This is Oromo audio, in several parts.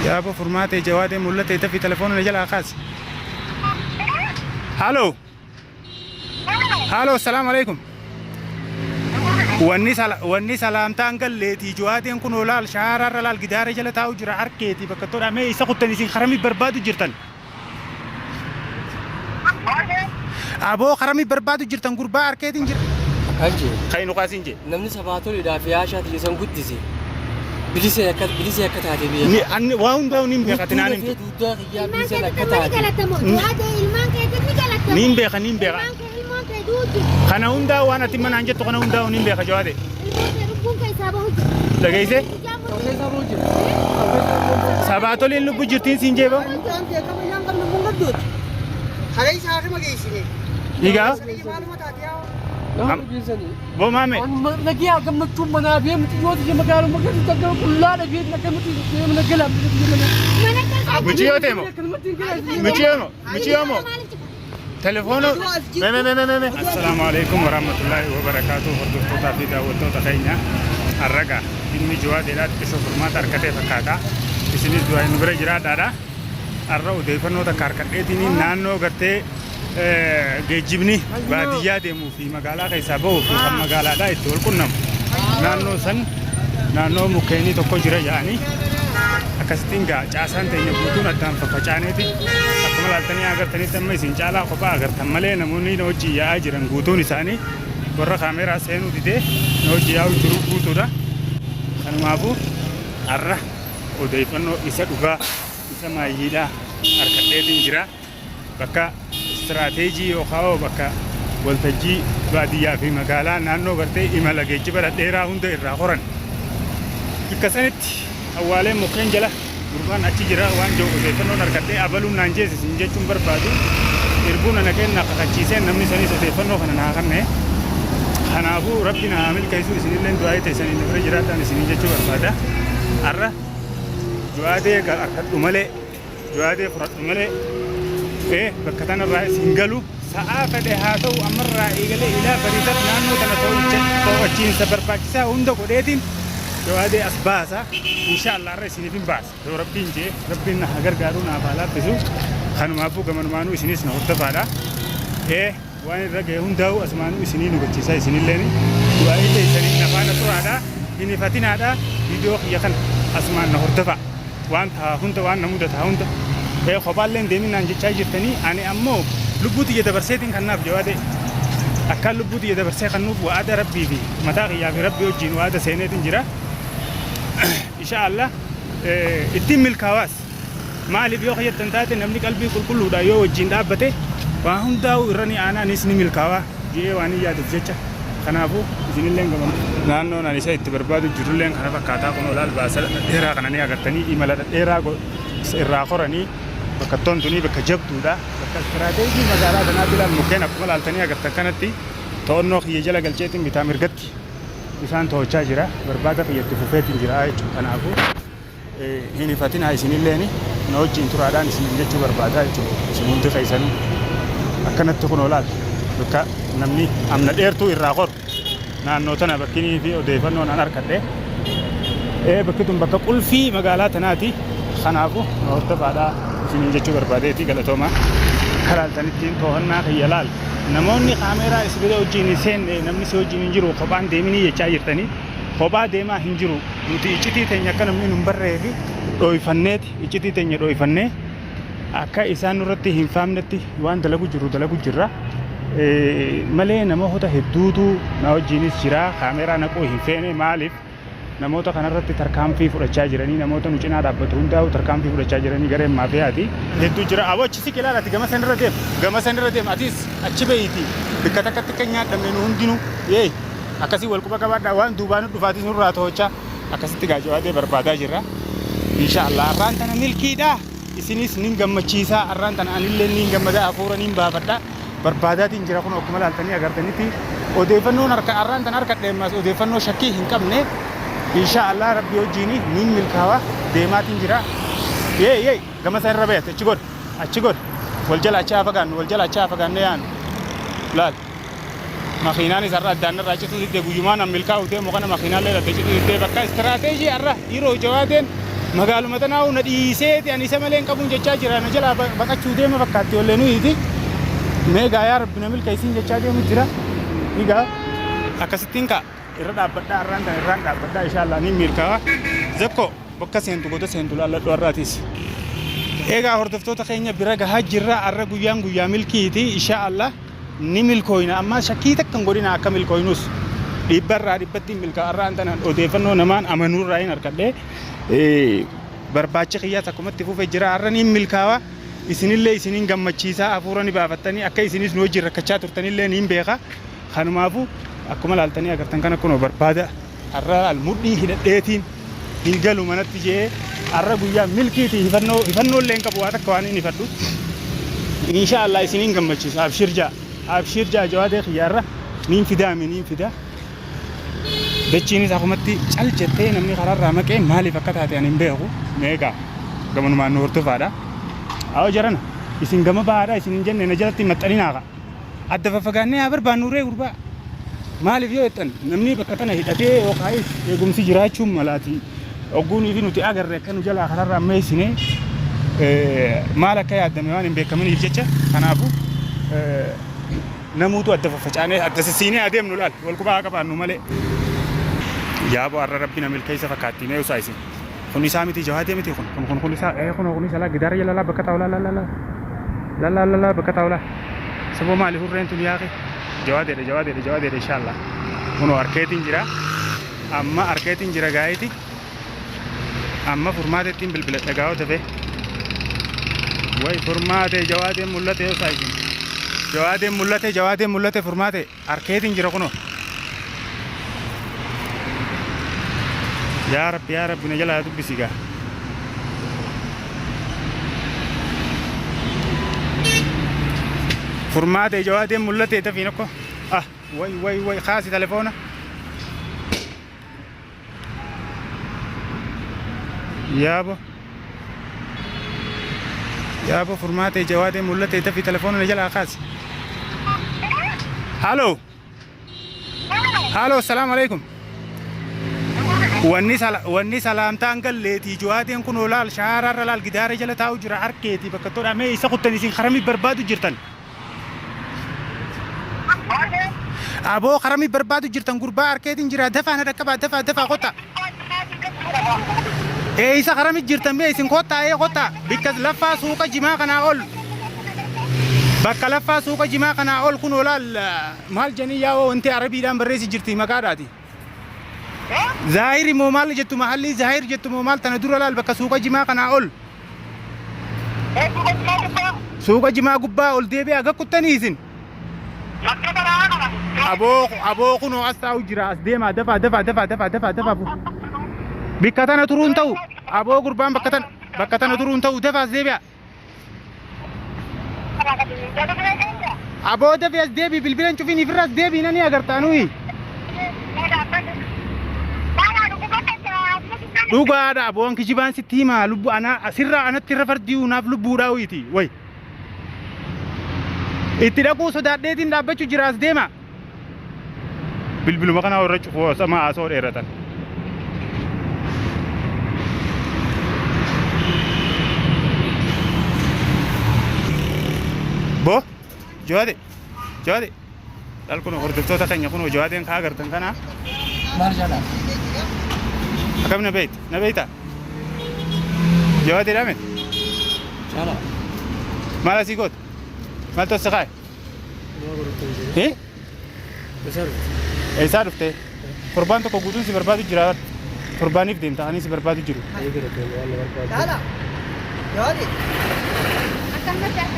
يا ابو فرماتي جوادي مولتي تفي تليفون نجل اخاس. هالو هالو السلام عليكم. واني سلام تانقل ليتي جوادي نكون ولال شعار رلال قدار جل تاو جرا عركيتي بكتور امي يسقطني سين خرمي بربادو جرتن. ابو خرمي بربادو جرتن قربا عركيتين جر. أجي خاينو قاسينجي. نمني سباتو لدا في عشات يسون قدسي. بليسي يكت هذه بيه. ني أني واون داونين بيختنانين. دودا يا بليسي يكت هذه. نين بيخ نين بيخ. خنا هوندا وانا تمن أنجت خنا هوندا ونين بيخ جوادي. لقيسه؟ سباتو لين لو بجرتين سينجيبا. إيجا؟ بو مامي لقي أقام مكتوب منابيه متجوز جم قالوا ما كنت تقول كلها لقيت لكن متجوز من القلم مچيو تيمو مچيو تليفونو مي السلام عليكم ورحمة الله وبركاته وردفتو في داوتو تخينا الرقا إني جواد إلى تشوف ما تركته فكاتا إسنيس دواء نبرة جرا دارا الرو ديفنو تكاركتيني نانو قرتي geejjibni baadiyyaa deemuu fi magaalaa keessaa bahuu fi kan magaalaadhaa itti wal quunnamu naannoo san naannoo mukkeenii tokko jira yaa'anii akkasittiin gaa caasaan teenya guutuun addaan faffacaaneeti akkuma laaltanii agartanitti amma isin caalaa kophaa agartan malee namoonni na wajjin yaa'aa jiran guutuun isaanii warra kaameeraa seenuu didee na wajjin yaa'u jiru guutuudha. Kanumaafuu har'a odeeffannoo isa dhugaa isa maayyiidhaa harkadheetiin jira bakka استراتيجي وخاو بكا والتجي بادية في مقالة نانو برتي إما لقيتي برا ديرا هند إرا خورن كسنت أولين مكين جلا بربان أشي جرا وان جو وزيفنو نركتي أبلو نانجيز سنجي چمبر بادو إربونا نكين نقاقشيسين نمني سني سديفنو خنا ناخرنه خنا أبو ربنا عامل كيسو سنين دعاية تسنين نفر جراتان سنين جيشو بربادا أرى جوادي أكد أمالي جوادي فرط أمالي بكتان الرئيس إنجلو سأفد هاتو أمر رأي إلى فريدة نانو تنتوجين سبر باكسا وندو قديتين جوادي أسباسا إن شاء الله الرئيس نفين باس لو ربين جي ربنا هجر قارونا فعلا بسو خانو مافو كمان مانو إسنيس نهرت فعلا وان الرجال هندو أسمانو إسنين وبتشيسا إسنين لين وأيد إسنين نفانا تو هذا إني فاتين هذا فيديو يكن أسمان نهرت فع وان ثا هند وان نموذج ثا هند خبالين ديمين عن جتشاجر تاني أنا أمو لبوتي يدبرسيتين خناف جوادي أكل لبوتي يدبرسي خنوف وعدا ربي في متاعي يا في ربي وجين وعدا سنتين جرا إن شاء الله التيم الكواس ما اللي بيوخي التنتات نمني قلبي كل ودا يو وجين دابته وهم داو إرني أنا نسني ملكوا جيه واني يا دبجتة خنافو زين لين كمان نانو نانيسا يتبربادو جرولين خنافا كاتا كونو لال باسل إيرا خناني أكتني إيمالا إيرا إيرا خوراني بكتون دوني بكجب دودا بكاستراتيجي مزارا دنا بلا مكان أكمل التاني أقدر تكنتي تونو خيجلا قلتين بتامر قتي إنسان توجه جرا بربادة في يتفوفات جرا أنا أبو هني فاتين هاي سنين لاني نوجي انتو رادان سنين جتو بربادة سنين تخيسان أكنت تكون أولاد بكا نمني أمنا ديرتو إراغور نانو تنا بكيني في أوديفانو نانار كده بكتم بكا كل في مقالات ناتي خنابو نورت بعدا سنين جتو بربادة تي غلطوما خلال تنتين توهنا خيالال نموني كاميرا اسبيدو جيني سين نمني سو جيني جيرو خبان ديميني يچايرتني خبا ديما هنجرو نوتي اچتي تنيا كان من نمبرري دوي فنيت اچتي تنيا دوي فني اكا اسان نورتي هنفامنتي وان دلغو جرا مالي نمو هوتا هدودو ناو جينيس جرا كاميرا نكو هنفيني مالف namoota kanarratti tarkaanfii fudhachaa jiranii namoota nu cinaa dhaabbatu hundaa'u tarkaanfii fudhachaa jiranii gareen maafiyaati hedduu jira achi si ilaalaati gama sanirra deem atis achi bahiiti bikka takkatti kan nyaadhamne nu hundinuu akkasii wal quba qabaadhaa waan duubaan dhufaatis nurraa to'achaa akkasitti gaajawaadee barbaadaa jirra inshaallah arraan tana milkiidhaa isinis nin gammachiisaa arraan tana anillee nin gammadaa hafuura nin baafadhaa barbaadaatiin jira kun akkuma laaltanii agartanitti odeeffannoon arraan tana harka dheemmaas odeeffannoo shakkii hin qabne إن شاء الله ربي يوجيني مين ملكها ديمات إنجرا كما سنرى بيت أشجور والجل أشافقان نيان لا ما خيناني سرّا دانا راجع تودي دبوجمان ملكها ودي مكان ما خينان له راجع تودي بكا استراتيجي أرّا يرو جوادين magaaluma tanaa una dhiiseeti ani isa malee hin qabuun jechaa jira na jalaa baqachuu deema fakkaatti ollee nuyiiti meegaa yaa rabbi na milkeessiin jechaa deemu jira egaa akkasittiin ka irra dhaabbadhaa irraan dhaabbadhaa inshaallah ni milkaa'a zakko bakka seentu goda seentu laalladhu har'aatis egaa hordoftoota keenya bira gahaa jirra har'a guyyaa milkiiti inshaallah ni milkooyna amma shakkii takka hin godhina akka milkooynus dhibbarraa dhibbatti milkaa har'aan tanaan odeeffannoo namaan amanuurraa hin argadhee barbaacha kiyyaas akkumatti fufee jira har'a ni milkaawa isinillee isiniin gammachiisaa hafuura ni baafattanii akka isinis nu wajjin rakkachaa turtanillee niin beeka kanumaafu akkuma laaltanii agartan kana kunoo barbaada har'a almudhii hidhadheetiin hin galu manatti jee har'a guyyaa milkiiti hifannoolee hin qabu waa takka waan hin hifadhu inshaallah isiniin gammachiisa abshir jaa jawaadee kiyyaarra niin fidaa dachiinis akkumatti cal jettee namni karaarraa maqee maaliif akka taate ani hin beeku meegaa gamanumaan nu hordofaadha awo jarana isin gama bahaadha isin hin jenne na jalatti maxxaninaaqa adda faffagaannee haa barbaannuuree gurbaa maaliif yoo jettan namni bakka tana hidhatee yookaayis eegumsi jiraachuun malaati ogguunii fi nuti agarre akka nu jalaa karaarraa ammeessine maal akka yaaddame waan hin beekaminiif jecha kanaafu namuutu adda faffacaanee adda sissiinee adeemnu laal wal qubaa qabaannu malee yaabo har'a rabbi na milkeessa fakkaatti mee usaa isin kun isaa miti jawaadee miti kun isaa kun isaa gidaara jala bakka taa'u la bakka taa'u la saboo maali hurreen tun yaaqe jawaadeedha inshaallah kunoo arkeetiin jira amma arkeetiin jira gaa'iti amma furmaateettiin bilbila dhagaa'oo tafe way furmaate jawaadeen mul'ate usaa isin jawaadeen mul'ate furmaate arkeetiin jira kunoo يا رب نجلا دبسيغا فرمات جواد ملته تفينكو وي خاص تليفونه يابو فرمات جواد ملته تفي تليفونه نجلا خاص هالو السلام عليكم wanni salaamtaan galleetii jawaadeen kun olaal shaaraarra laal gidaara jala taa'u jira harkeetii bakka todha mee isa kuttan isin karamii barbaadu jirtan aboo karamii barbaadu jirtan gurbaa harkeetiin jira dafaa na dhaqqabaa dafaa qotta isa karamii jirtan mee isin qotta bikkas laffaa suuqa jimaa kanaa ol bakka laffaa suuqa jimaa kanaa ol kun olaal maal janii yaa'oo wanti arabiidhaan barreessi jirti maqaadhaati زاهر مومال جت محلي زاهر جت مومال تندور لال بك سوق جماع كنا أول سوق جماع قبّا أول ديبي أجا كتنيزين أبو كنو أستاو جراس ديما دفع بكتنا ترون تاو أبو قربان بكتنا ترون تاو دفع ديبي أبو دفع ديبي بالبلان شوفيني في الراس ديبي ناني أقدر تانوي dhugaadha aboon kijibaan sitti himaa lubbu ana asirraa anatti irra fardii naaf lubbuudhaa wayiti way itti dhaquu sodaadheetiin dhaabbachuu jiraas deema bilbiluma kanaa warra cufoo sama asoo dheeratan bo jawaade dal kuno hordoftoota keenya kuno jawaadeen kaa agartan kana maal jala أكمل نبيتا جوادي رامي شالا مالا سيكوت مال توسخاي إيه سارفته قربان تكو قدون سي بربادو جرا قرباني بديم تاني سي بربادو جرو شالا جوادي أكمل تحت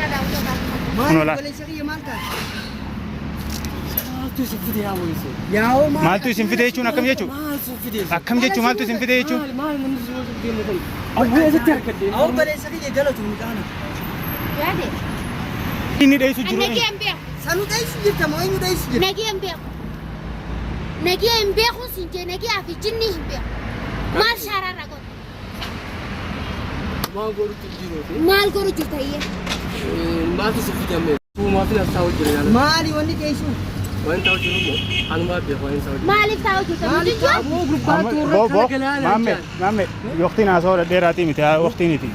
Maaltu isin fide jechuun akkam jechuun? Akkam jechuun maaltu isin fide jechuun? Inni dheessu jiru. Sanu dheessu jirta moo eenyu dheessu jirta? Nagee hin beeku siin jee nagee afi jinni hin beeku. Maal shaaraarra godha? Maal godhu jirta iyyee? Maali wanni dheessu? وين توجهوا أنا ما أبي وين توجهوا ما ألف تعوجوا تمجوا مو جروبات بو ورك بو أنا كلها مامي مامي وقتي ناسور ديراتي متى وقتي نيتي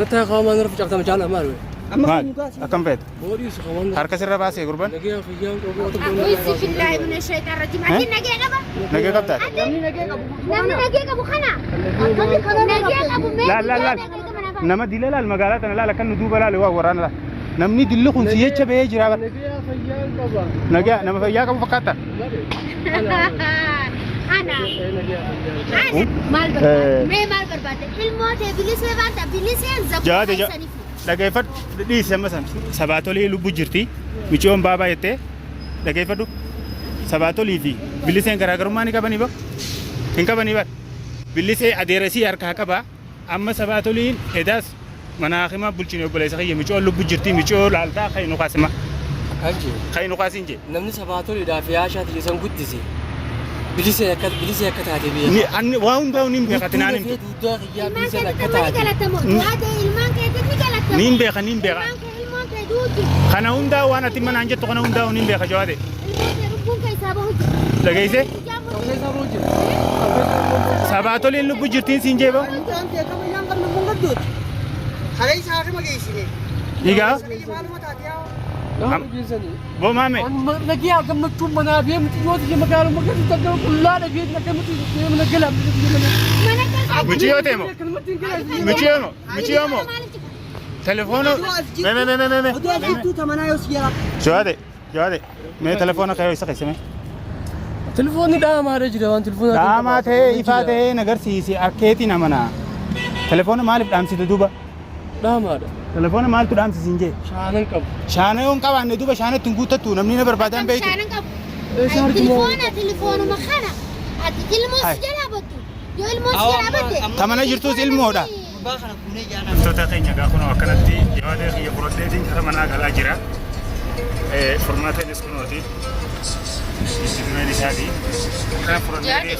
أنت خامان نرفع جاكتا مجانا مالوي مال أكم فيت بوريس خامان حركة سر باسي قربان نجيا خيام أعوذ بالله من الشيطان الرجيم أكيد نجيك أبو نجي قبتها نمني نجيك أبو خنا نجيك أبو مين لا لا لا نما دي لا المقالات أنا لا كان ندوب لا لوا ورانا لا نمني دي خون سيجة بيجي رابر نجيا خيام كبا نجي نما فيا كم فكرتا أنا مال برباد مال برباد الموت بليس بانت بليس زبون جاد جاد dhaggeeffadhu dhiise masan sabaatolii lubbuu jirti michoon baabaa jettee dhaggeeffadhu sabaatolii fi billiseen garaagarummaa ni qabanii ba hin qabanii ba billisee adeerasii harkaa qaba amma sabaatoliin edaas manaaqimaa bulchine obboleessa kiyya michoon lubbuu jirti michoo laaltaa kaynu qaasima kaynu qaasiin jee namni sabaatoliidhaa fi yaashaati jesan guddise bilisee akka taate biyya ni anni waa hundaa hin beekati naan hin duddaa xiyyaa ilmaan bilisee kee akka tamani taate galatamu du'aate ilmaan kee ni galatamu niin beeka niin beeka ilmaan kee ilmaan kee duuti kana hundaa waan ati manaan jettu kana hundaa niin beeka jawaade ilmaan kee lubbuun kee isaa bahuti dhageesse Kau sama je. sabaatoliin lubbuu jirtiin siin jee ba Kan dia kamu yang kan nunggu gedut. Hari sehari magi sini. Igaa Malu mata dia. Nama biasa ni. boo maame Lagi agam macam mana dia mesti waktu dia makan makan tu tak kulah lagi nak mesti dia mana gelam dia mana. Michiyoo teemo michiyoo mo michiyoo mo telefoono me Dia itu tamana yo siap. jawaade mee telefoona kayoo isa keessame Telefon ni dah mana je dah telefon. dhaamaa ta'ee ifaa ta'ee nagarsiisi arkeetii namana telefoona maaliif dhaamsite duuba Dah mana. telefoona maaltu dhaamsisiin jee Shanan kab. shaana yoon qabaanne duuba shaanatti hin guuttattu namni na barbaadan beeku Shanan qabu. Telefoona makana. Ati ilmoo si jalaa battu. Yoo ilmoo si jalaa batte. tamana jirtus ilmoodha Bah kana kune jana. wantoota keenya gaafa akkanatti jawaadee kiyya buraddeetiin gara manaa galaa jira furmaata jedhes kunooti itti dhumeen isaati kana furannee